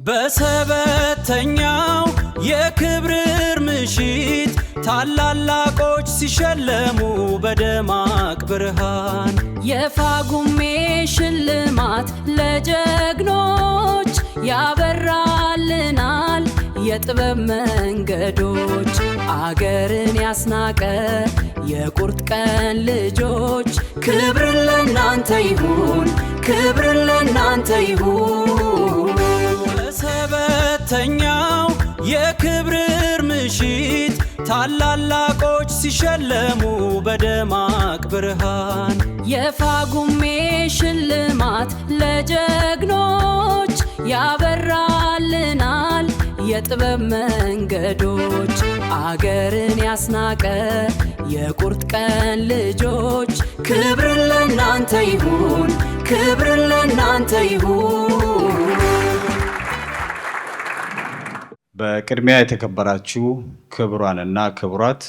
በሰበተኛው የክብር ምሽት ታላላቆች ሲሸለሙ በደማቅ ብርሃን የፋጉሜ ሽልማት ለጀግኖች ያበራልናል የጥበብ መንገዶች አገርን ያስናቀ የቁርጥ ቀን ልጆች ክብር ለናንተ ይሁን ክብር ለናንተ ይሁን በሰበተኛው የክብር ምሽት ታላላቆች ሲሸለሙ በደማቅ ብርሃን የፋጉሜ ሽልማት ለጀግኖች ያበራልናል የጥበብ መንገዶች አገርን ያስናቀ የቁርጥ ቀን ልጆች ክብር ለናንተ ይሁን ክብር ለናንተ ይሁን በቅድሚያ የተከበራችሁ ክቡራንና ክቡራት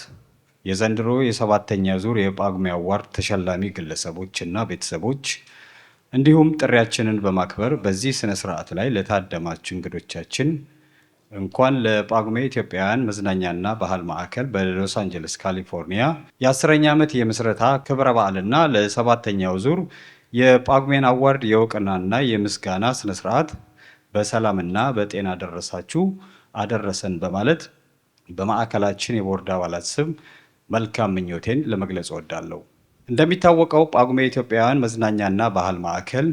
የዘንድሮ የሰባተኛ ዙር የጳጉሜ አዋርድ ተሸላሚ ግለሰቦችና ቤተሰቦች እንዲሁም ጥሪያችንን በማክበር በዚህ ስነ ስርዓት ላይ ለታደማችሁ እንግዶቻችን እንኳን ለጳጉሜ ኢትዮጵያውያን መዝናኛና ባህል ማዕከል በሎስ አንጀለስ ካሊፎርኒያ የ10ኛ ዓመት የምስረታ ክብረ በዓልና ለሰባተኛው ዙር የጳጉሜን አዋርድ የእውቅናና የምስጋና ስነ ስርዓት በሰላምና በጤና ደረሳችሁ አደረሰን በማለት በማዕከላችን የቦርድ አባላት ስም መልካም ምኞቴን ለመግለጽ እወዳለሁ። እንደሚታወቀው ጳጉሜ ኢትዮጵያውያን መዝናኛና ባህል ማዕከል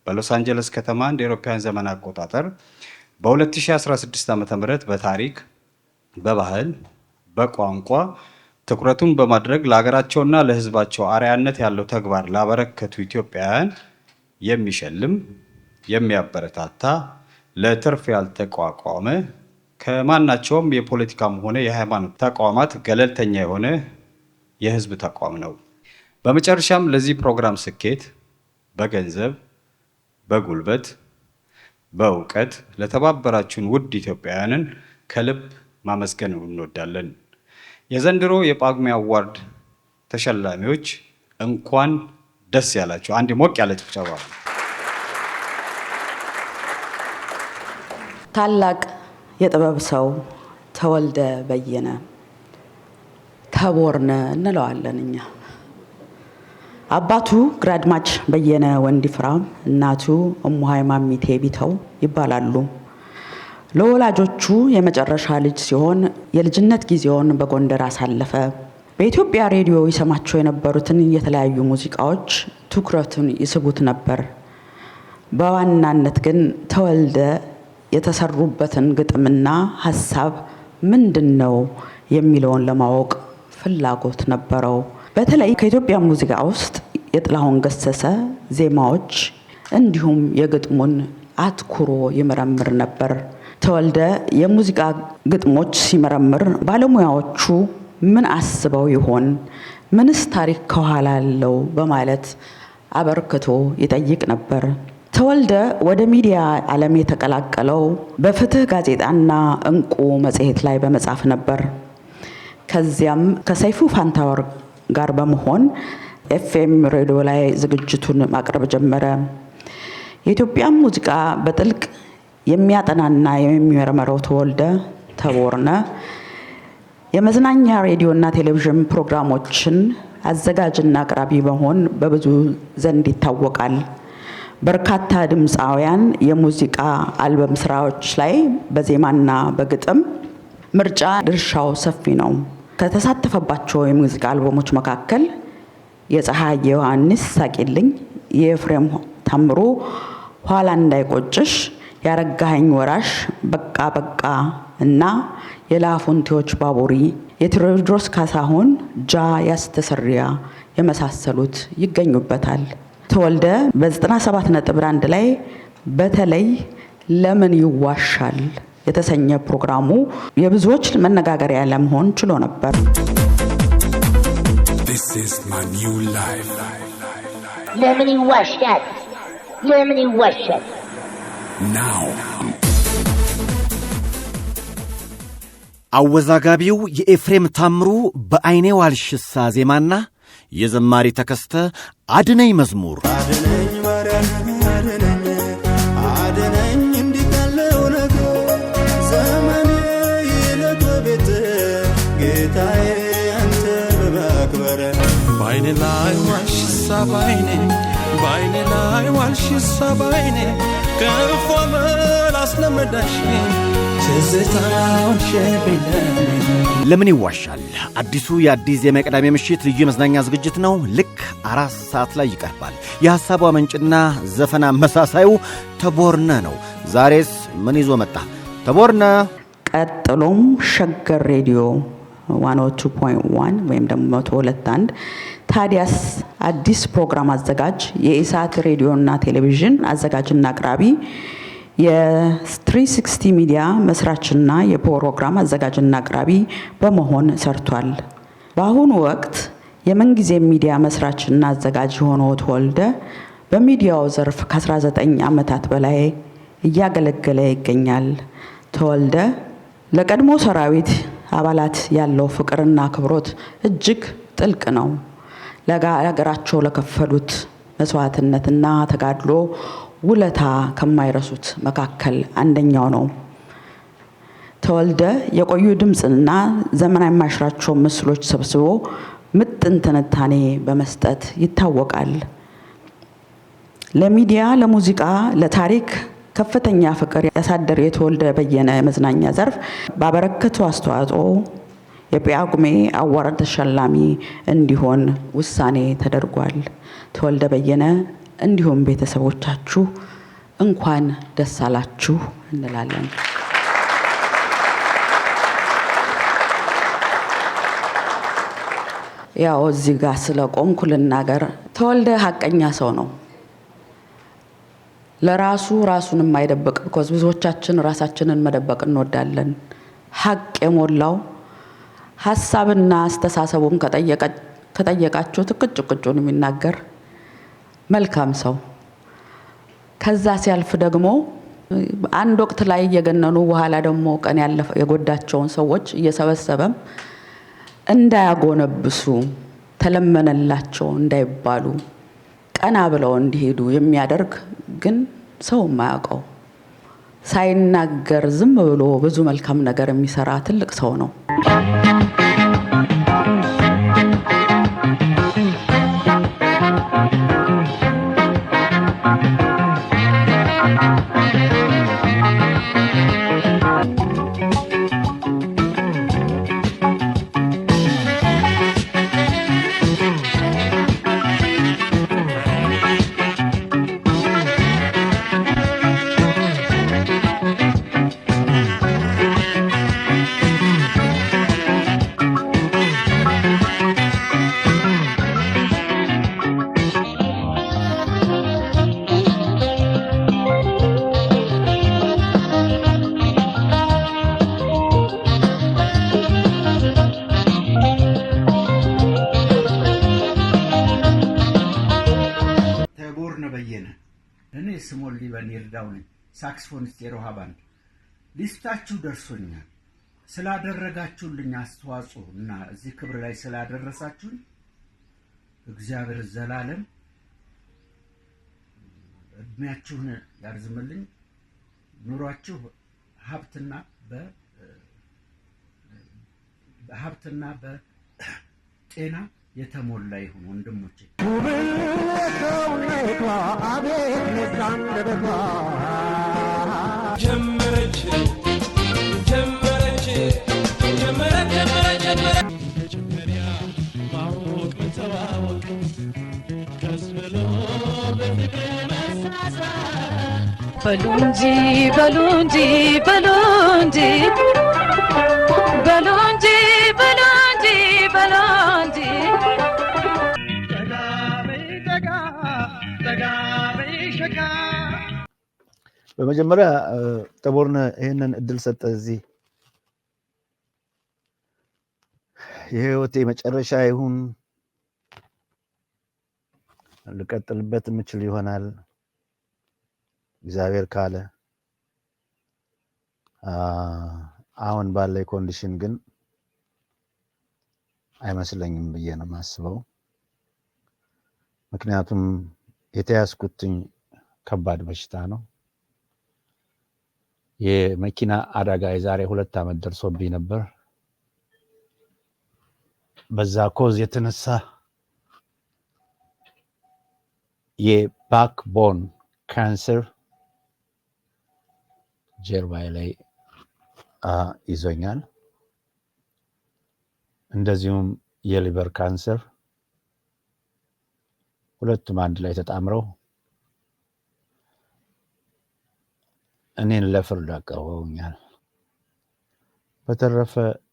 በሎስ አንጀለስ ከተማ እንደ አውሮፓውያን ዘመን አቆጣጠር በ2016 ዓ.ም በታሪክ በባህል በቋንቋ ትኩረቱን በማድረግ ለሀገራቸውና ለሕዝባቸው አርአያነት ያለው ተግባር ላበረከቱ ኢትዮጵያውያን የሚሸልም የሚያበረታታ ለትርፍ ያልተቋቋመ ከማናቸውም የፖለቲካም ሆነ የሃይማኖት ተቋማት ገለልተኛ የሆነ የህዝብ ተቋም ነው። በመጨረሻም ለዚህ ፕሮግራም ስኬት በገንዘብ በጉልበት በእውቀት ለተባበራችሁን ውድ ኢትዮጵያውያንን ከልብ ማመስገን እንወዳለን። የዘንድሮ የጳጉሜ አዋርድ ተሸላሚዎች እንኳን ደስ ያላችሁ። አንድ ሞቅ ያለ ጭብጨባ። ታላቅ የጥበብ ሰው ተወልደ በየነ ተቦርነ እንለዋለን እኛ። አባቱ ግራድማች በየነ ወንዲፍራም፣ እናቱ እሙሃይ ማሚቴ ቢተው ይባላሉ። ለወላጆቹ የመጨረሻ ልጅ ሲሆን የልጅነት ጊዜውን በጎንደር አሳለፈ። በኢትዮጵያ ሬዲዮ ይሰማቸው የነበሩትን የተለያዩ ሙዚቃዎች ትኩረቱን ይስቡት ነበር። በዋናነት ግን ተወልደ የተሰሩበትን ግጥምና ሐሳብ ምንድነው የሚለውን ለማወቅ ፍላጎት ነበረው። በተለይ ከኢትዮጵያ ሙዚቃ ውስጥ የጥላሁን ገሰሰ ዜማዎች እንዲሁም የግጥሙን አትኩሮ ይመረምር ነበር። ተወልደ የሙዚቃ ግጥሞች ሲመረምር ባለሙያዎቹ ምን አስበው ይሆን፣ ምንስ ታሪክ ከኋላ አለው በማለት አበርክቶ ይጠይቅ ነበር። ተወልደ ወደ ሚዲያ ዓለም የተቀላቀለው በፍትህ ጋዜጣና እንቁ መጽሔት ላይ በመጻፍ ነበር። ከዚያም ከሰይፉ ፋንታወር ጋር በመሆን ኤፍኤም ሬዲዮ ላይ ዝግጅቱን ማቅረብ ጀመረ። የኢትዮጵያ ሙዚቃ በጥልቅ የሚያጠናና የሚመረምረው ተወልደ ተቦርነ የመዝናኛ ሬዲዮና ቴሌቪዥን ፕሮግራሞችን አዘጋጅና አቅራቢ በመሆን በብዙ ዘንድ ይታወቃል። በርካታ ድምፃውያን የሙዚቃ አልበም ስራዎች ላይ በዜማና በግጥም ምርጫ ድርሻው ሰፊ ነው። ከተሳተፈባቸው የሙዚቃ አልበሞች መካከል የፀሐይ ዮሐንስ ሳቂልኝ፣ የኤፍሬም ታምሩ ኋላ እንዳይቆጭሽ፣ ያረጋኸኝ ወራሽ፣ በቃ በቃ እና የላፉንቴዎች ባቡሪ፣ የቴዎድሮስ ካሳሁን ጃ ያስተሰርያ የመሳሰሉት ይገኙበታል። ተወልደ በ97.1 ላይ በተለይ ለምን ይዋሻል የተሰኘ ፕሮግራሙ የብዙዎች መነጋገሪያ ለመሆን ችሎ ነበር። This is my new life. ለምን ይዋሻል? ለምን ይዋሻል? Now. አወዛጋቢው የኤፍሬም ታምሩ በአይኔ ዋልሽሳ ዜማና የዘማሪ ተከስተ አድነኝ መዝሙር አድነኝ ማርያም አድነኝ እንዲህ ያለውን ባይኔ ባይኔ ላይ ዋልሽሳ ባይኔ ክፉ አመል አስለመዳሽ ትዝታውን ሸብለኔ ለምን ይዋሻል አዲሱ የአዲስ ዜማ ቅዳሜ ምሽት ልዩ የመዝናኛ ዝግጅት ነው። ልክ 4 ሰዓት ላይ ይቀርባል። የሐሳቡ ምንጭና ዘፈን አመሳሳዩ ተቦርነ ነው። ዛሬስ ምን ይዞ መጣ ተቦርነ? ቀጥሎም ሸገር ሬዲዮ 102.1 ወይም ደግሞ 102.1 ታዲያስ አዲስ ፕሮግራም አዘጋጅ የኢሳት ሬዲዮና ቴሌቪዥን አዘጋጅና አቅራቢ የ360 ሚዲያ መስራችና የፕሮግራም አዘጋጅና አቅራቢ በመሆን ሰርቷል። በአሁኑ ወቅት የመንጊዜ ሚዲያ መስራችና አዘጋጅ ሆኖ ተወልደ በሚዲያው ዘርፍ ከ19 ዓመታት በላይ እያገለገለ ይገኛል። ተወልደ ለቀድሞ ሰራዊት አባላት ያለው ፍቅርና አክብሮት እጅግ ጥልቅ ነው። ለሀገራቸው ለከፈሉት መስዋዕትነትና ተጋድሎ ውለታ ከማይረሱት መካከል አንደኛው ነው። ተወልደ የቆዩ ድምጽና ዘመን የማይሽራቸው ምስሎች ሰብስቦ ምጥን ትንታኔ በመስጠት ይታወቃል። ለሚዲያ፣ ለሙዚቃ፣ ለታሪክ ከፍተኛ ፍቅር ያሳደረ የተወልደ በየነ መዝናኛ ዘርፍ ባበረከቱ አስተዋጽኦ የጳጉሜ አዋርድ ተሸላሚ እንዲሆን ውሳኔ ተደርጓል። ተወልደ በየነ እንዲሁም ቤተሰቦቻችሁ እንኳን ደስ አላችሁ እንላለን። ያው እዚህ ጋር ስለቆምኩ ልናገር። ተወልደ ሀቀኛ ሰው ነው። ለራሱ ራሱን የማይደብቅ because ብዙዎቻችን ራሳችንን መደበቅ እንወዳለን። ሀቅ የሞላው ሐሳብና አስተሳሰቡን ከጠየቃችሁ ትቅጭቅጩን የሚናገር መልካም ሰው። ከዛ ሲያልፍ ደግሞ አንድ ወቅት ላይ እየገነኑ በኋላ ደግሞ ቀን ያለፈ የጎዳቸውን ሰዎች እየሰበሰበም እንዳያጎነብሱ ተለመነላቸው እንዳይባሉ ቀና ብለው እንዲሄዱ የሚያደርግ ግን ሰው የማያውቀው ሳይናገር ዝም ብሎ ብዙ መልካም ነገር የሚሰራ ትልቅ ሰው ነው። ስሞሊ በኒርዳው ነኝ ሳክስፎኒስት የሮሃ ባንድ ሊስታችሁ ደርሶኛል። ስላደረጋችሁልኝ አስተዋጽኦ እና እዚህ ክብር ላይ ስላደረሳችሁ እግዚአብሔር ዘላለም እድሜያችሁን ያርዝምልኝ። ኑሯችሁ ሀብትና በጤና የተሞላ ይሁን ወንድሞቼ። ጀመረች መጀመሪያ ማወቅ መተዋወቅ ከስብሎ በፍቅር መሳሳት በሉ እንጂ በሉ እንጂ በሉ እንጂ በሉ እንጂ በሉ እንጂ በሉ እንጂ በመጀመሪያ ተቦርነ ይሄንን እድል ሰጠ። እዚህ የህይወቴ መጨረሻ ይሁን ልቀጥልበት የምችል ይሆናል እግዚአብሔር ካለ። አሁን ባለ ኮንዲሽን ግን አይመስለኝም ብዬ ነው የማስበው። ምክንያቱም የተያዝኩትኝ ከባድ በሽታ ነው። የመኪና አደጋ የዛሬ 2 ዓመት ደርሶብኝ ነበር። በዛ ኮዝ የተነሳ የባክቦን ካንሰር ጀርባዬ ላይ ይዞኛል። እንደዚሁም የሊቨር ካንሰር ሁለቱም አንድ ላይ ተጣምረው እኔን ለፍርድ አቅርበውኛል። በተረፈ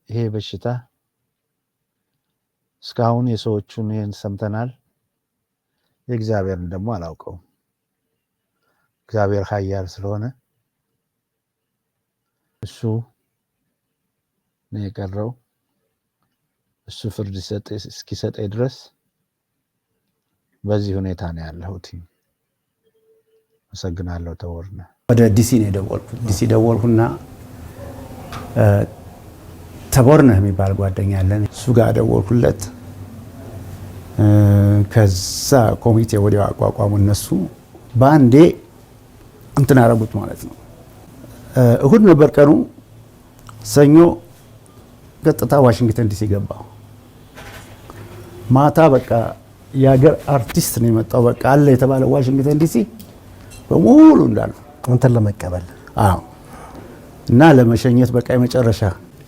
ይሄ በሽታ እስካሁን የሰዎቹን ይህን ሰምተናል። የእግዚአብሔርን ደግሞ አላውቀውም። እግዚአብሔር ኃያል ስለሆነ እሱ ነው የቀረው። እሱ ፍርድ እስኪሰጠኝ ድረስ በዚህ ሁኔታ ነው ያለሁት። አመሰግናለሁ። ተወርነ ወደ ዲሲ ነው የደወልኩት። ዲሲ ደወልኩና ተቦርነህ የሚባል ጓደኛ አለን፣ እሱ ጋር ደወልኩለት። ከዛ ኮሚቴ ወዲያው አቋቋሙ። እነሱ በአንዴ እንትን አደረጉት ማለት ነው። እሁድ ነበር ቀኑ። ሰኞ ቀጥታ ዋሽንግተን ዲሲ ገባሁ። ማታ በቃ የሀገር አርቲስት ነው የመጣው። በቃ አለ የተባለ ዋሽንግተን ዲሲ በሙሉ እንዳሉ አንተን ለመቀበል እና ለመሸኘት በቃ የመጨረሻ።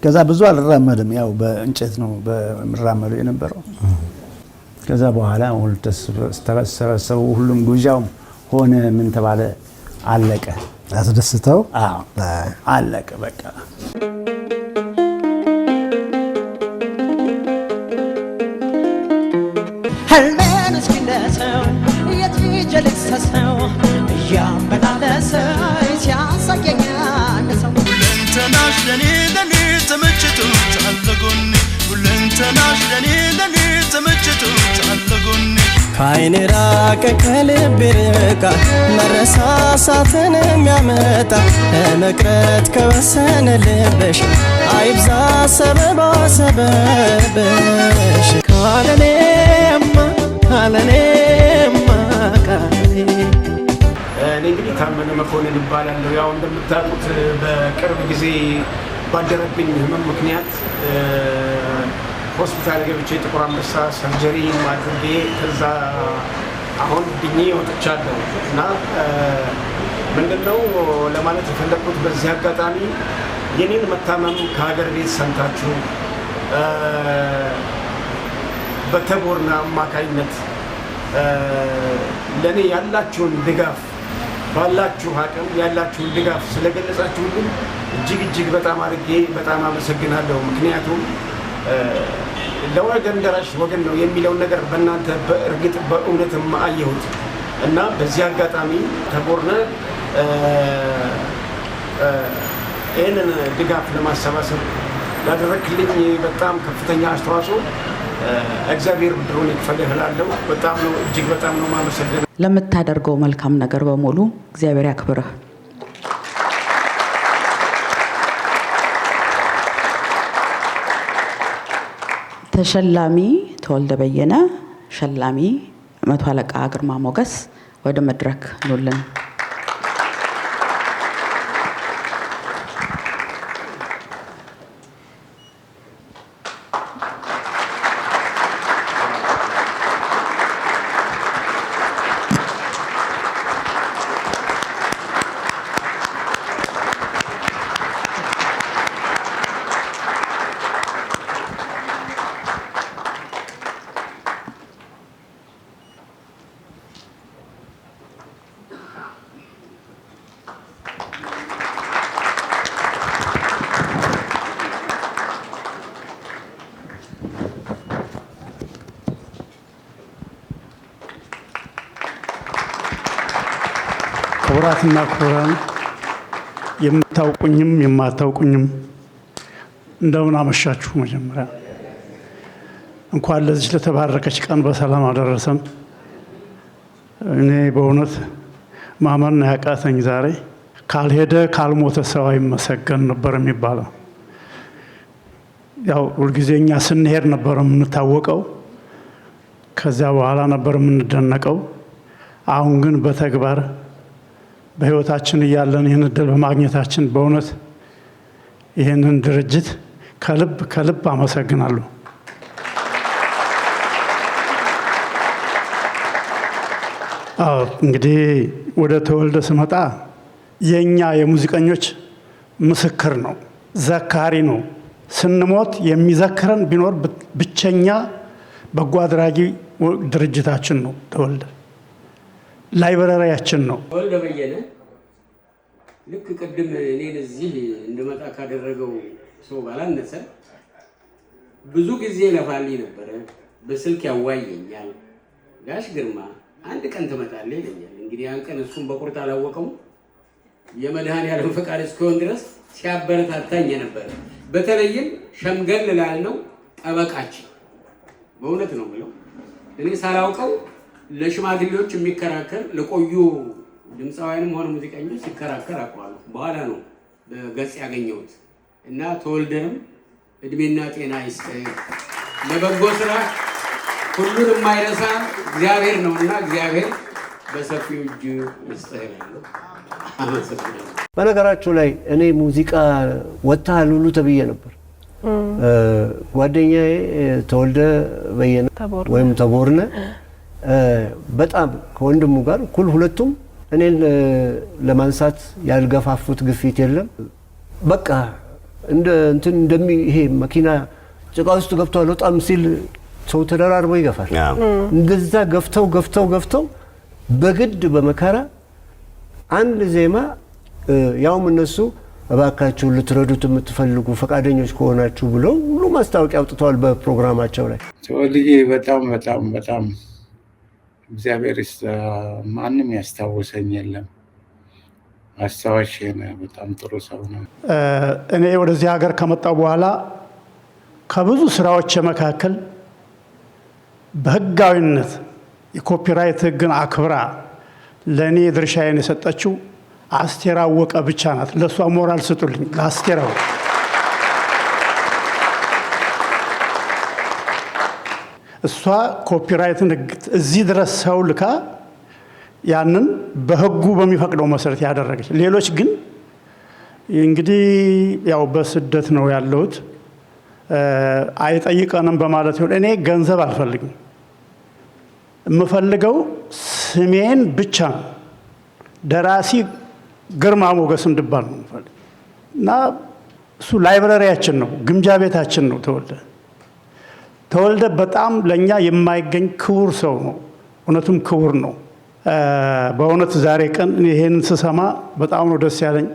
ከዛ ብዙ አልራመድም፣ ያው በእንጨት ነው በምራመደው የነበረው። ከዛ በኋላ ሁሉ ተሰበሰቡ፣ ሁሉም ጉዣው ሆነ ምን ተባለ፣ አለቀ። አስደስተው አለቀ በቃ። ህልሜን እስኪነሰው የትጀልሰሰው እያመላለሰው ሲያሳየኝ አነሰው ሁለንተናሽ ለኔ ተመችቶታል ጎኔ ሁለንተናሽ ለኔ ተመችቶታል ጎኔ ከዓይኔ ራቀ ከልቤ ርቃል መረሳሳትን የሚያመጣ ለመቅረት ከወሰነ ልብሽ አይብዛ ሰበባ ሰበብሽ ካለኔማ ቃሌ። እኔ እንግዲህ ታመነ መኮንን ይባላለሁ። ያው እንደምታውቁት በቅርብ ጊዜ ባደረብኝ ህመም ምክንያት ሆስፒታል ገብቼ ጥቁር አንበሳ ሰርጀሪ አድርጌ ከዛ አሁን ድኜ ወጥቻለሁ እና ምንድነው ለማለት የፈለኩት በዚህ አጋጣሚ የኔን መታመም ከሀገር ቤት ሰምታችሁ በተቦርነ አማካይነት ለኔ ያላችሁን ድጋፍ ባላችሁ አቅም ያላችሁን ድጋፍ ስለገለጻችሁልኝ እጅግ በጣም አድርጌ በጣም አመሰግናለሁ። ምክንያቱም ለወገን ደራሽ ወገን ነው የሚለውን ነገር በእናንተ በእርግጥ በእውነትም አየሁት እና በዚህ አጋጣሚ ተቦርነ ይህንን ድጋፍ ለማሰባሰብ ላደረክልኝ በጣም ከፍተኛ አስተዋጽኦ እግዚአብሔር ብድሩን ይክፈልህ እላለሁ። በጣም ነው እጅግ በጣም ነው ማመሰግነው። ለምታደርገው መልካም ነገር በሙሉ እግዚአብሔር ያክብርህ። ተሸላሚ ተወልደ በየነ፣ ሸላሚ መቶ አለቃ ግርማ ሞገስ ወደ መድረክ ኑልን። ክቡራትና ክቡራን፣ የምታውቁኝም የማታውቁኝም እንደምን አመሻችሁ። መጀመሪያ እንኳን ለዚህ ለተባረከች ቀን በሰላም አደረሰን። እኔ በእውነት ማመን ያቃተኝ ዛሬ ካልሄደ ካልሞተ ሰው አይመሰገን ነበር የሚባለው። ያው ሁልጊዜ እኛ ስንሄድ ነበር የምንታወቀው፣ ከዚያ በኋላ ነበር የምንደነቀው። አሁን ግን በተግባር በህይወታችን እያለን ይህን እድል በማግኘታችን በእውነት ይህንን ድርጅት ከልብ አመሰግናለሁ። እንግዲህ ወደ ተወልደ ስመጣ የኛ የሙዚቀኞች ምስክር ነው፣ ዘካሪ ነው። ስንሞት የሚዘክረን ቢኖር ብቸኛ በጎ አድራጊ ድርጅታችን ነው። ተወልደ ላይብረሪያችን ነው። ተወልደ በየነ ልክ ቅድም እኔን እዚህ እንድመጣ ካደረገው ሰው ባላነሰ ብዙ ጊዜ ለፋልኝ ነበረ። በስልክ ያዋየኛል። ጋሽ ግርማ አንድ ቀን ትመጣለህ ይለኛል። እንግዲህ ያን ቀን እሱም በቁርጥ አላወቀው የመድኃኔዓለም ፈቃድ እስኪሆን ድረስ ሲያበረታታኝ ነበር። በተለይም ሸምገል ላልነው ጠበቃችን በእውነት ነው ብለው እኔ ሳላውቀው ለሽማግሌዎች የሚከራከር ለቆዩ ድምፃውያንም ሆነ ሙዚቀኞች ሲከራከር አውቀዋለሁ። በኋላ ነው በገጽ ያገኘሁት እና ተወልደንም እድሜና ጤና ይስጥህ፣ ለበጎ ስራ ሁሉን የማይረሳ እግዚአብሔር ነውና እግዚአብሔር በሰፊው እጅ ይስጥህ እላለሁ። አመሰግናለሁ። በነገራችሁ ላይ እኔ ሙዚቃ ወጣል ሁሉ ተብዬ ነበር። ጓደኛዬ ተወልደ በየነ ወይም ተቦርነ በጣም ከወንድሙ ጋር እኩል ሁለቱም እኔን ለማንሳት ያልገፋፉት ግፊት የለም። በቃ እንደሚ ይሄ መኪና ጭቃ ውስጥ ገብቶ አልወጣም ሲል ሰው ተደራርቦ ይገፋል። እንደዛ ገፍተው በግድ በመከራ አንድ ዜማ ያውም እነሱ እባካችሁ ልትረዱት የምትፈልጉ ፈቃደኞች ከሆናችሁ ብለው ሁሉ ማስታወቂያ አውጥተዋል በፕሮግራማቸው ላይ። ተወልዬ በጣም እግዚአብሔር ማንም ያስታወሰኝ የለም። አስታዋሽ በጣም ጥሩ ሰው ነው። እኔ ወደዚህ ሀገር ከመጣሁ በኋላ ከብዙ ስራዎች መካከል በህጋዊነት የኮፒራይት ህግን አክብራ ለእኔ ድርሻዬን የሰጠችው አስቴር አወቀ ብቻ ናት። ለእሷ ሞራል ስጡልኝ። ለአስቴር አወቀ እሷ ኮፒራይትን ህግ እዚህ ድረስ ሰው ልካ ያንን በህጉ በሚፈቅደው መሰረት ያደረገች። ሌሎች ግን እንግዲህ ያው በስደት ነው ያለሁት አይጠይቀንም በማለት ይሁን እኔ ገንዘብ አልፈልግም። የምፈልገው ስሜን ብቻ ነው። ደራሲ ግርማ ሞገስ እንድባል ነው የምፈልግ እና እሱ ላይብረሪያችን ነው፣ ግምጃ ቤታችን ነው። ተወልደ በጣም ለእኛ የማይገኝ ክቡር ሰው ነው። እውነቱም ክቡር ነው። በእውነት ዛሬ ቀን ይሄን ስሰማ በጣም ነው ደስ ያለኝ።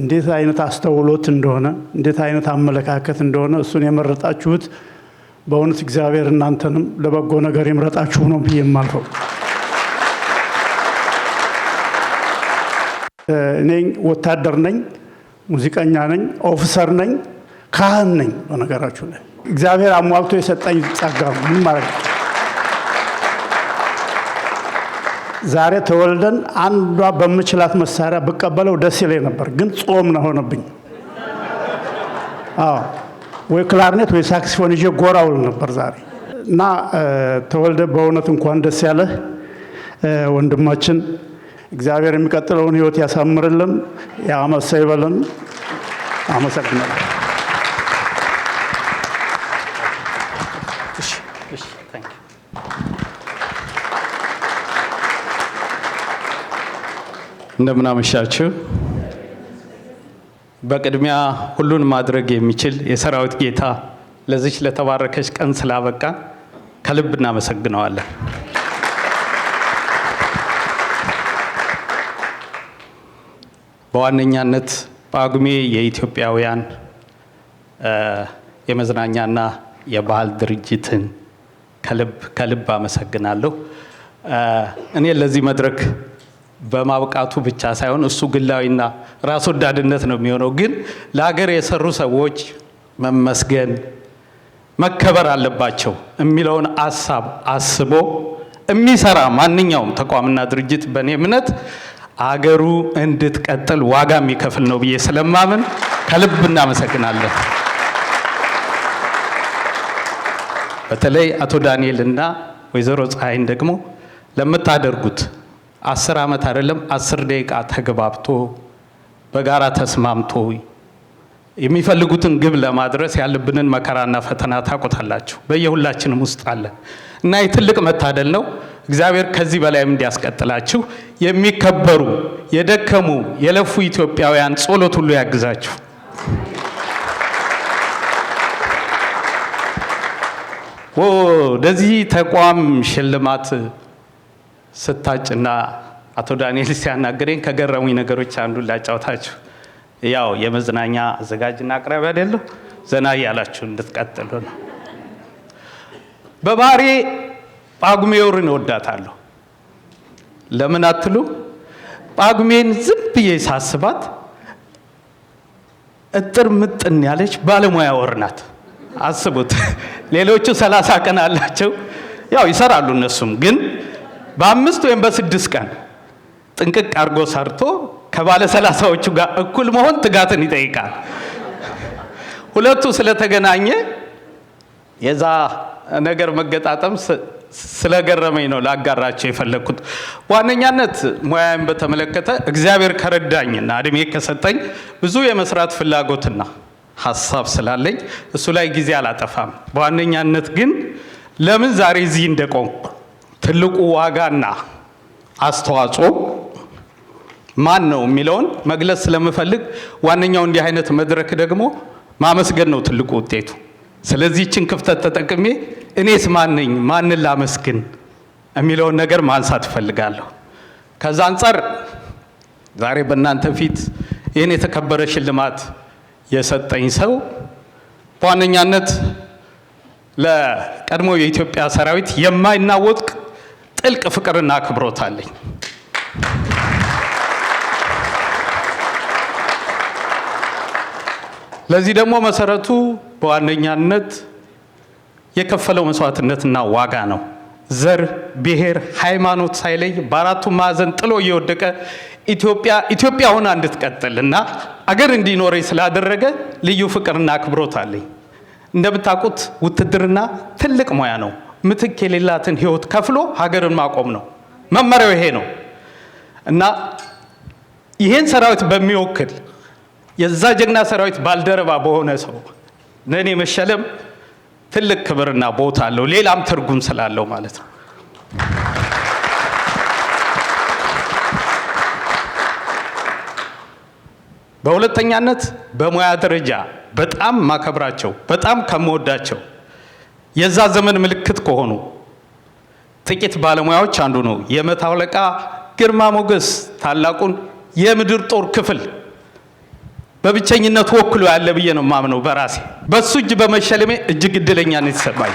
እንዴት አይነት አስተውሎት እንደሆነ፣ እንዴት አይነት አመለካከት እንደሆነ እሱን የመረጣችሁት በእውነት እግዚአብሔር እናንተንም ለበጎ ነገር ይምረጣችሁ ነው ብዬ የማልፈው። እኔ ወታደር ነኝ፣ ሙዚቀኛ ነኝ፣ ኦፊሰር ነኝ፣ ካህን ነኝ። በነገራችሁ ላይ እግዚአብሔር አሟልቶ የሰጠኝ ጸጋ ምን ማለት ነው። ዛሬ ተወልደን አንዷ በምችላት መሳሪያ ብቀበለው ደስ ይለኝ ነበር፣ ግን ጾም ነው ሆነብኝ። ወይ ክላርኔት ወይ ሳክሲፎን ይዤ ጎራውል ነበር ዛሬ እና ተወልደ በእውነት እንኳን ደስ ያለህ ወንድማችን። እግዚአብሔር የሚቀጥለውን ህይወት ያሳምርልን፣ ያመሰ ይበልን። አመሰግናለሁ። እንደምን አመሻችሁ። በቅድሚያ ሁሉን ማድረግ የሚችል የሰራዊት ጌታ ለዚች ለተባረከች ቀን ስላበቃ ከልብ እናመሰግነዋለን። በዋነኛነት ጳጉሜ የኢትዮጵያውያን የመዝናኛና የባህል ድርጅትን ከልብ አመሰግናለሁ። እኔ ለዚህ መድረክ በማብቃቱ ብቻ ሳይሆን እሱ ግላዊና ራስ ወዳድነት ነው የሚሆነው፣ ግን ለሀገር የሰሩ ሰዎች መመስገን መከበር አለባቸው የሚለውን ሀሳብ አስቦ የሚሰራ ማንኛውም ተቋምና ድርጅት በእኔ እምነት አገሩ እንድትቀጥል ዋጋ የሚከፍል ነው ብዬ ስለማምን ከልብ እናመሰግናለን። በተለይ አቶ ዳንኤልና ወይዘሮ ፀሐይን ደግሞ ለምታደርጉት 10 ዓመት አይደለም 10 ደቂቃ ተግባብቶ በጋራ ተስማምቶ የሚፈልጉትን ግብ ለማድረስ ያለብንን መከራና ፈተና ታቆታላችሁ፣ በየሁላችንም ውስጥ አለ እና ትልቅ መታደል ነው። እግዚአብሔር ከዚህ በላይም እንዲያስቀጥላችሁ የሚከበሩ የደከሙ የለፉ ኢትዮጵያውያን ጸሎት ሁሉ ያግዛችሁ። ወደዚህ ተቋም ሽልማት ስታጭና አቶ ዳንኤል ሲያናገረኝ ከገረሙኝ ነገሮች አንዱን ላጫውታችሁ። ያው የመዝናኛ አዘጋጅና አቅራቢ አይደለሁ፣ ዘና ያላችሁ እንድትቀጥሉ ነው። በባህሪ ጳጉሜ ወርን እወዳታለሁ። ለምን አትሉ? ጳጉሜን ዝም ብዬ ሳስባት እጥር ምጥን ያለች ባለሙያ ወር ናት። አስቡት፣ ሌሎቹ 30 ቀን አላቸው፣ ያው ይሰራሉ እነሱም፣ ግን በ5 ወይም በ6 ቀን ጥንቅቅ አድርጎ ሰርቶ ከባለ 30ዎቹ ጋር እኩል መሆን ትጋትን ይጠይቃል። ሁለቱ ስለተገናኘ የዛ ነገር መገጣጠም ስለገረመኝ ነው ላጋራቸው የፈለኩት። በዋነኛነት ሙያዬን በተመለከተ እግዚአብሔር ከረዳኝና እድሜ ከሰጠኝ ብዙ የመስራት ፍላጎትና ሐሳብ ስላለኝ እሱ ላይ ጊዜ አላጠፋም። በዋነኛነት ግን ለምን ዛሬ እዚህ እንደቆምኩ ትልቁ ዋጋና አስተዋጽኦ ማን ነው የሚለውን መግለጽ ስለምፈልግ ዋነኛው እንዲህ አይነት መድረክ ደግሞ ማመስገን ነው ትልቁ ውጤቱ። ስለዚህ እችን ክፍተት ተጠቅሜ እኔስ ማን ነኝ፣ ማንን ላመስግን የሚለውን ነገር ማንሳት እፈልጋለሁ። ከዛ አንጻር ዛሬ በእናንተ ፊት ይህን የተከበረ ሽልማት የሰጠኝ ሰው በዋነኛነት ለቀድሞ የኢትዮጵያ ሰራዊት የማይናወጥ ጥልቅ ፍቅርና አክብሮት አለኝ። ለዚህ ደግሞ መሰረቱ በዋነኛነት የከፈለው መስዋዕትነትና ዋጋ ነው። ዘር፣ ብሔር፣ ሃይማኖት ሳይለይ በአራቱ ማዕዘን ጥሎ እየወደቀ ኢትዮጵያ ሆና እንድትቀጥልና አገር እንዲኖር ስላደረገ ልዩ ፍቅርና አክብሮት አለኝ። እንደምታውቁት ውትድርና ትልቅ ሙያ ነው። ምትክ የሌላትን ህይወት ከፍሎ ሀገርን ማቆም ነው። መመሪያው ይሄ ነው እና ይሄን ሰራዊት በሚወክል የዛ ጀግና ሰራዊት ባልደረባ በሆነ ሰው ለኔ መሸለም ትልቅ ክብርና ቦታ አለው፣ ሌላም ትርጉም ስላለው ማለት ነው። በሁለተኛነት በሙያ ደረጃ በጣም ማከብራቸው በጣም ከመወዳቸው የዛ ዘመን ምልክት ከሆኑ ጥቂት ባለሙያዎች አንዱ ነው የመቶ አለቃ ግርማ ሞገስ ታላቁን የምድር ጦር ክፍል በብቸኝነት ወክሎ ያለ ብዬ ነው ማምነው በራሴ። በሱ እጅ በመሸለሜ እጅግ እድለኛ ነኝ ተሰማኝ።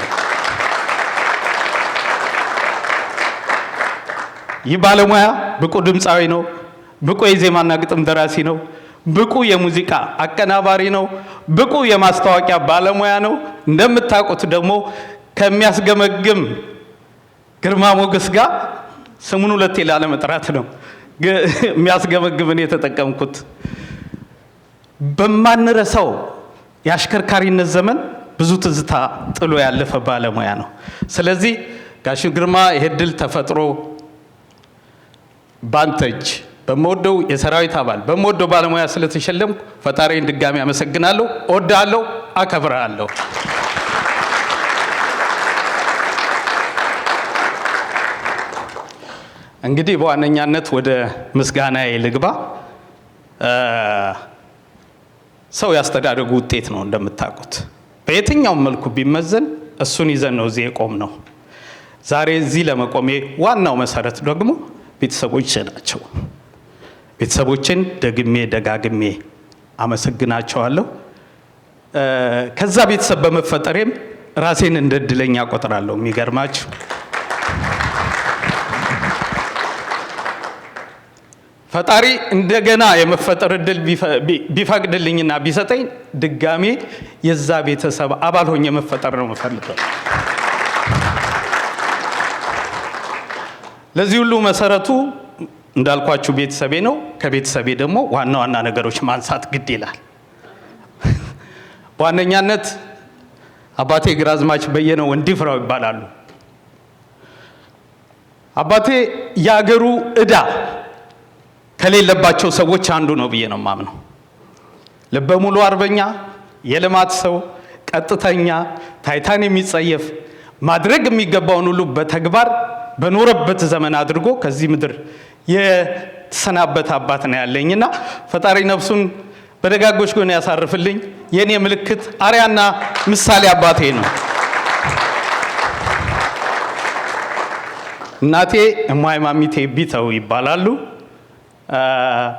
ይህ ባለሙያ ብቁ ድምፃዊ ነው፣ ብቁ የዜማና ግጥም ደራሲ ነው፣ ብቁ የሙዚቃ አቀናባሪ ነው፣ ብቁ የማስታወቂያ ባለሙያ ነው። እንደምታውቁት ደግሞ ከሚያስገመግም ግርማ ሞገስ ጋር ስሙን ሁለቴ ላለመጥራት ነው የሚያስገመግምን የተጠቀምኩት። በማንረሳው የአሽከርካሪነት ዘመን ብዙ ትዝታ ጥሎ ያለፈ ባለሙያ ነው። ስለዚህ ጋሽ ግርማ ይሄ ድል ተፈጥሮ ባንተጅ በመወደው የሰራዊት አባል በመወደው ባለሙያ ስለተሸለምኩ ፈጣሪን ድጋሚ አመሰግናለሁ። እወዳለሁ፣ አከብራለሁ። እንግዲህ በዋነኛነት ወደ ምስጋናዬ ልግባ። ሰው ያስተዳደጉ ውጤት ነው እንደምታውቁት። በየትኛውም መልኩ ቢመዘን እሱን ይዘን ነው እዚህ የቆም ነው። ዛሬ እዚህ ለመቆሜ ዋናው መሰረት ደግሞ ቤተሰቦች ናቸው። ቤተሰቦችን ደግሜ ደጋግሜ አመሰግናቸዋለሁ። ከዛ ቤተሰብ በመፈጠሬም ራሴን እንደ እድለኛ ቆጥራለሁ። የሚገርማችሁ ፈጣሪ እንደገና የመፈጠር እድል ቢፈቅድልኝና ቢሰጠኝ ድጋሜ የዛ ቤተሰብ አባል ሆኜ መፈጠር ነው የምፈልገው። ለዚህ ሁሉ መሰረቱ እንዳልኳችሁ ቤተሰቤ ነው። ከቤተሰቤ ደግሞ ዋና ዋና ነገሮች ማንሳት ግድ ይላል። በዋነኛነት አባቴ ግራዝማች በየነ ወንዲፍራው ይባላሉ። አባቴ የአገሩ ዕዳ ከሌለባቸው ሰዎች አንዱ ነው ብዬ ነው ማምነው። ልበ ሙሉ አርበኛ፣ የልማት ሰው፣ ቀጥተኛ፣ ታይታን የሚጸየፍ ማድረግ የሚገባውን ሁሉ በተግባር በኖረበት ዘመን አድርጎ ከዚህ ምድር የተሰናበተ አባት ነው ያለኝና ፈጣሪ ነፍሱን በደጋጎች ጎን ያሳርፍልኝ። የኔ ምልክት አርያና ምሳሌ አባቴ ነው። እናቴ እማይ ማሚቴ ቢተው ይባላሉ።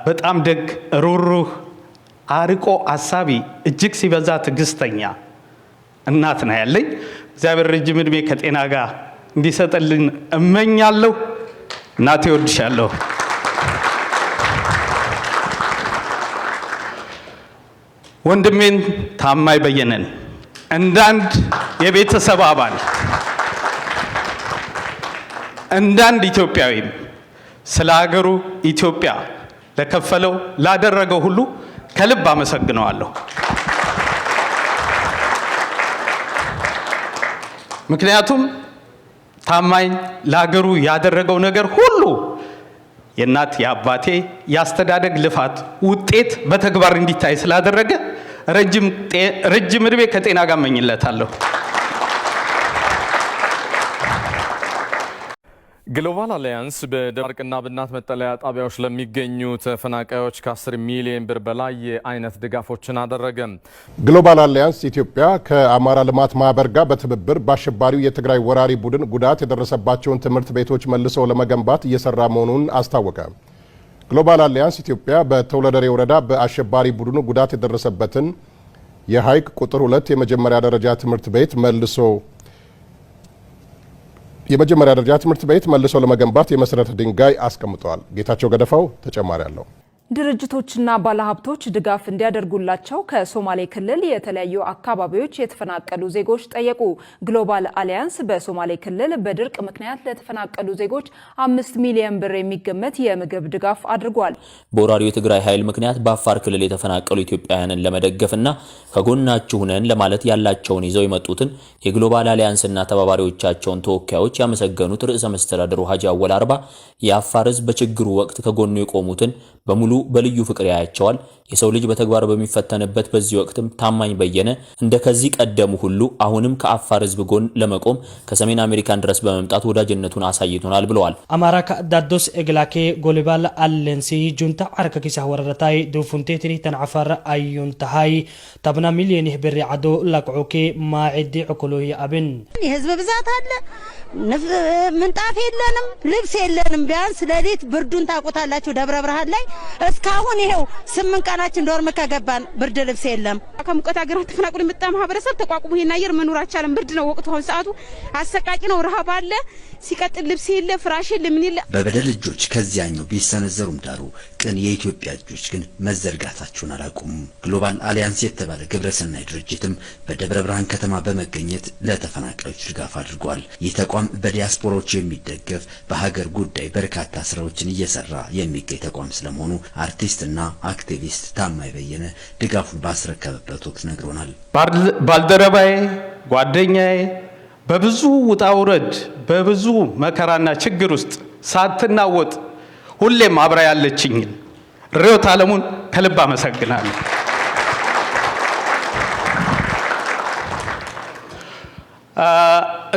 በጣም ደግ፣ ሩህሩህ፣ አርቆ አሳቢ፣ እጅግ ሲበዛ ትዕግስተኛ እናት ነው ያለኝ። እግዚአብሔር ረጅም ዕድሜ ከጤና ጋር እንዲሰጥልን እመኛለሁ። እናቴ ወድሻለሁ። ወንድሜን ታማኝ በየነን እንዳንድ የቤተሰብ አባል እንዳንድ ኢትዮጵያዊ ስለ ሀገሩ ኢትዮጵያ ለከፈለው ላደረገው ሁሉ ከልብ አመሰግነዋለሁ። ምክንያቱም ታማኝ ለሀገሩ ያደረገው ነገር ሁሉ የእናት የአባቴ ያስተዳደግ ልፋት ውጤት በተግባር እንዲታይ ስላደረገ ረጅም ዕድሜ ከጤና ጋር እመኝለታለሁ። ግሎባል አሊያንስ በደባርቅና ብናት መጠለያ ጣቢያዎች ለሚገኙ ተፈናቃዮች ከ10 ሚሊዮን ብር በላይ የአይነት ድጋፎችን አደረገ። ግሎባል አሊያንስ ኢትዮጵያ ከአማራ ልማት ማህበር ጋር በትብብር በአሸባሪው የትግራይ ወራሪ ቡድን ጉዳት የደረሰባቸውን ትምህርት ቤቶች መልሰው ለመገንባት እየሰራ መሆኑን አስታወቀ። ግሎባል አሊያንስ ኢትዮጵያ በተውለደሬ ወረዳ በአሸባሪ ቡድኑ ጉዳት የደረሰበትን የሀይቅ ቁጥር 2 የመጀመሪያ ደረጃ ትምህርት ቤት መልሶ ለመገንባት የመሰረተ ድንጋይ አስቀምጠዋል። ጌታቸው ገደፋው ተጨማሪ አለው። ድርጅቶችና ባለሀብቶች ድጋፍ እንዲያደርጉላቸው ከሶማሌ ክልል የተለያዩ አካባቢዎች የተፈናቀሉ ዜጎች ጠየቁ። ግሎባል አሊያንስ በሶማሌ ክልል በድርቅ ምክንያት ለተፈናቀሉ ዜጎች 5 ሚሊዮን ብር የሚገመት የምግብ ድጋፍ አድርጓል። በወራሪው የትግራይ ኃይል ምክንያት በአፋር ክልል የተፈናቀሉ ኢትዮጵያውያንን ለመደገፍና ከጎናችሁ ነን ለማለት ያላቸውን ይዘው የመጡትን የግሎባል አሊያንስና ተባባሪዎቻቸውን ተወካዮች ያመሰገኑት ርዕሰ መስተዳድሩ ሀጂ አወል አርባ የአፋር ሕዝብ በችግሩ ወቅት ከጎኑ የቆሙትን በሙሉ በልዩ ፍቅር ያያቸዋል። የሰው ልጅ በተግባር በሚፈተንበት በዚህ ወቅትም ታማኝ በየነ እንደከዚህ ቀደሙ ሁሉ አሁንም ከአፋር ሕዝብ ጎን ለመቆም ከሰሜን አሜሪካን ድረስ በመምጣት ወዳጅነቱን አሳይቶናል ብለዋል። አማራ ከዳዶስ ኤግላኬ ጎሊባል አለንሲ ጁንታ አርከኪሳ ወረረታይ ዱፉንቴትሪ ተንዓፈር አዩንታሃይ ታብና ሚሊዮን ብር ያዶ ላቅዑኬ ማዕዲ ዕኩሉ ያብን የህዝብ ብዛት አለ። ምንጣፍ የለንም፣ ልብስ የለንም። ቢያንስ ሌሊት ብርዱን ታቆታላችሁ። ደብረ ብርሃን ላይ እስካሁን ይሄው 8 ቀናችን ዶርም ከገባን ብርድ ልብስ የለም። ከሙቀት ሀገራት ተፈናቅሎ የመጣ ማህበረሰብ ተቋቁሞ ይሄን አየር መኖር አልቻለም። ብርድ ነው ወቅቱ፣ አሁን ሰዓቱ አሰቃቂ ነው። ረሃብ አለ፣ ሲቀጥል ልብስ የለ፣ ፍራሽ የለ፣ ምን የለ። በበደል እጆች ከዚያኛው ቢሰነዘሩም ዳሩ ቅን የኢትዮጵያ እጆች ግን መዘርጋታቸውን አላቆሙም። ግሎባል አሊያንስ የተባለ ግብረሰናይ ድርጅትም በደብረ ብርሃን ከተማ በመገኘት ለተፈናቃዮች ድጋፍ አድርጓል። ይህ ተቋም በዲያስፖራዎች የሚደገፍ በሀገር ጉዳይ በርካታ ስራዎችን እየሰራ የሚገኝ ተቋም ስለመሆኑ አርቲስትና አክቲቪስት ታማኝ በየነ ድጋፉን ባስረከበበት ወቅት ነግሮናል። ባልደረባዬ፣ ጓደኛዬ በብዙ ውጣ ውረድ በብዙ መከራና ችግር ውስጥ ሳትናወጥ ሁሌም አብራ ያለችኝ ርዕዮት ዓለሙን ከልብ አመሰግናለሁ።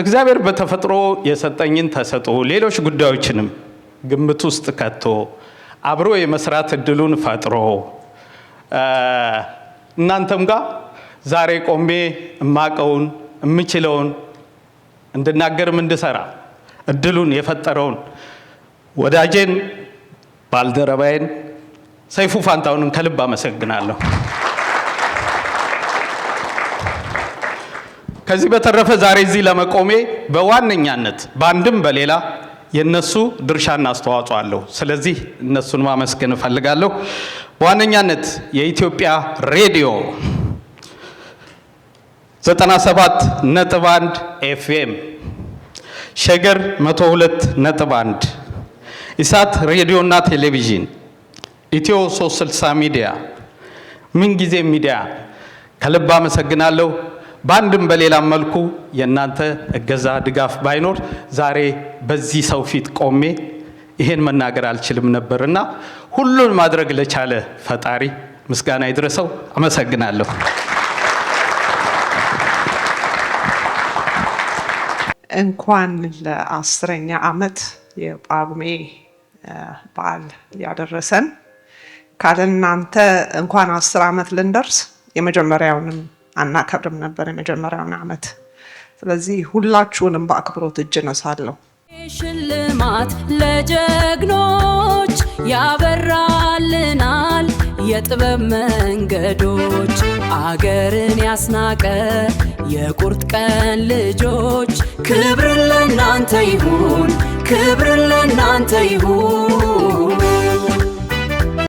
እግዚአብሔር በተፈጥሮ የሰጠኝን ተሰጥኦ ሌሎች ጉዳዮችንም ግምት ውስጥ ከቶ አብሮ የመስራት እድሉን ፈጥሮ እናንተም ጋር ዛሬ ቆሜ እማቀውን እምችለውን እንድናገርም እንድሰራ እድሉን የፈጠረውን ወዳጄን ባልደረባዬን ሰይፉ ፋንታውንን ከልብ አመሰግናለሁ። ከዚህ በተረፈ ዛሬ እዚህ ለመቆሜ በዋነኛነት በአንድም በሌላ የነሱ ድርሻና አስተዋጽኦ አለው። ስለዚህ እነሱን ማመስገን እፈልጋለሁ። በዋነኛነት የኢትዮጵያ ሬዲዮ 97.1 ኤፍኤም፣ ሸገር 102.1፣ ኢሳት ሬዲዮና ቴሌቪዥን፣ ኢትዮ 360 ሚዲያ፣ ምንጊዜ ሚዲያ ከልብ አመሰግናለሁ። በአንድም በሌላም መልኩ የእናንተ እገዛ ድጋፍ ባይኖር ዛሬ በዚህ ሰው ፊት ቆሜ ይሄን መናገር አልችልም ነበርና ሁሉን ማድረግ ለቻለ ፈጣሪ ምስጋና ይድረሰው። አመሰግናለሁ። እንኳን ለ10ኛ ዓመት የጳጉሜ በዓል ያደረሰን። ካለናንተ እንኳን 10 ዓመት ልንደርስ የመጀመሪያውንም አናከብርም ነበር የመጀመሪያውን ዓመት። ስለዚህ ሁላችሁንም በአክብሮት እጅ ነሳለሁ። ሽልማት ለጀግኖች ያበራልናል የጥበብ መንገዶች አገርን ያስናቀ የቁርጥ ቀን ልጆች ክብር ለናንተ ይሁን ክብር ለናንተ ይሁን